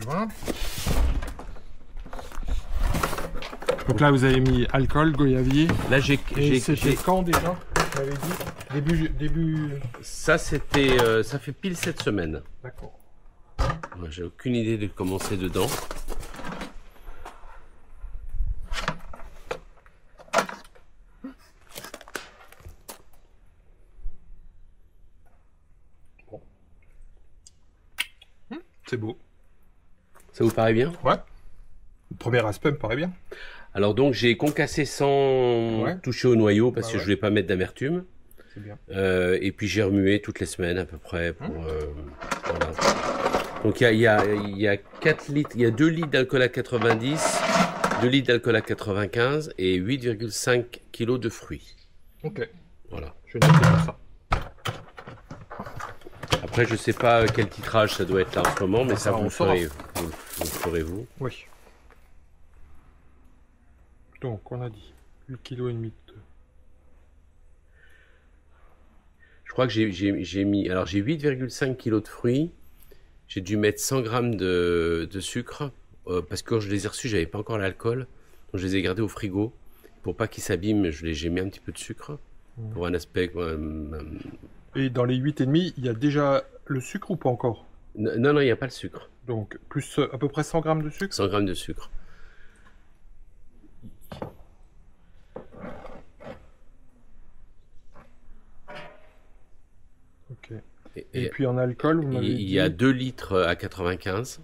Voilà. Donc là, vous avez mis alcool, goyavier. Là, j'ai quand déjà? Vous m'avez dit début. Ça, c'était, ça fait pile 7 semaines. D'accord. Moi, j'ai aucune idée de commencer dedans. Bon. C'est beau. Ça vous paraît bien? Ouais. Le premier aspect me paraît bien. Alors donc j'ai concassé sans toucher au noyau parce que je voulais pas mettre d'amertume. C'est bien. Et puis j'ai remué toutes les semaines à peu près pour voilà. Donc il y a 4 litres, il y a 2 litres d'alcool à 90, 2 litres d'alcool à 95 et 8,5 kg de fruits. Ok. Voilà. Je vais noter tout ça. Après je sais pas quel titrage ça doit être là en ce moment, mais ça vous le ferez vous. Oui. Donc, on a dit 8,5 kg. Je crois que j'ai mis... Alors, j'ai 8,5 kg de fruits. J'ai dû mettre 100 g de sucre. Parce que quand je les ai reçus, j'avais pas encore l'alcool. Donc, je les ai gardés au frigo. Pour pas qu'ils s'abîment, j'ai mis un petit peu de sucre. Pour un aspect... Et dans les 8,5, il y a déjà le sucre ou pas encore? Non, il n'y a pas le sucre. Donc, plus à peu près 100 g de sucre? 100 g de sucre. Ok. Et puis en alcool, vous m'avez dit... Il y a 2 litres à 95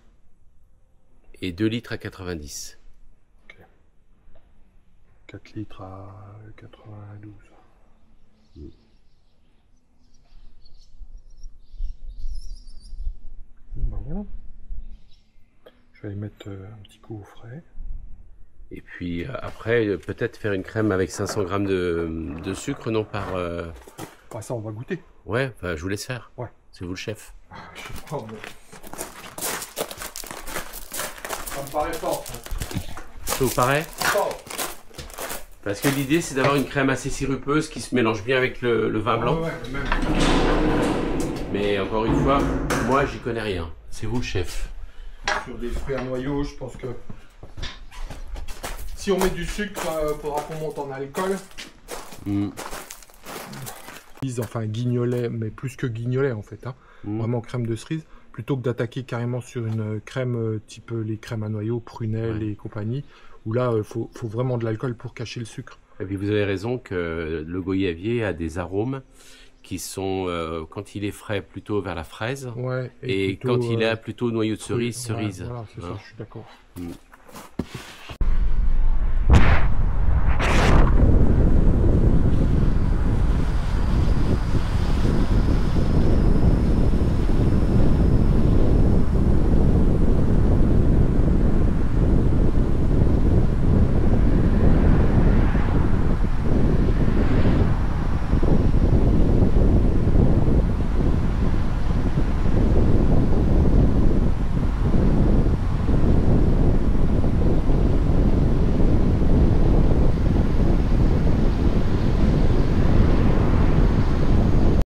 et 2 litres à 90. Ok. 4 litres à 92. Ben voilà. Je vais aller mettre un petit coup au frais. Et puis après, peut-être faire une crème avec 500 g de sucre, non par... Ça, on va goûter. Ouais, je vous laisse faire. Ouais. C'est vous le chef. Je sais pas, mais... Ça me paraît fort. Ça vous paraît? Fort. Parce que l'idée, c'est d'avoir une crème assez sirupeuse qui se mélange bien avec le vin blanc. Ouais, même. Mais encore une fois, moi, j'y connais rien. C'est vous le chef. Sur des fruits à noyau, je pense que... Si on met du sucre, il faudra qu'on monte en alcool. Enfin, guignolet, mais plus que guignolet en fait. Hein. Vraiment crème de cerise. Plutôt que d'attaquer carrément sur une crème type les crèmes à noyau, prunelle et compagnie. Où là, il faut vraiment de l'alcool pour cacher le sucre. Et puis vous avez raison que le goyavier a des arômes qui sont, quand il est frais, plutôt vers la fraise. Ouais, et plutôt, quand il est plutôt noyau de cerise, cerise. Voilà, c'est ça, je suis d'accord.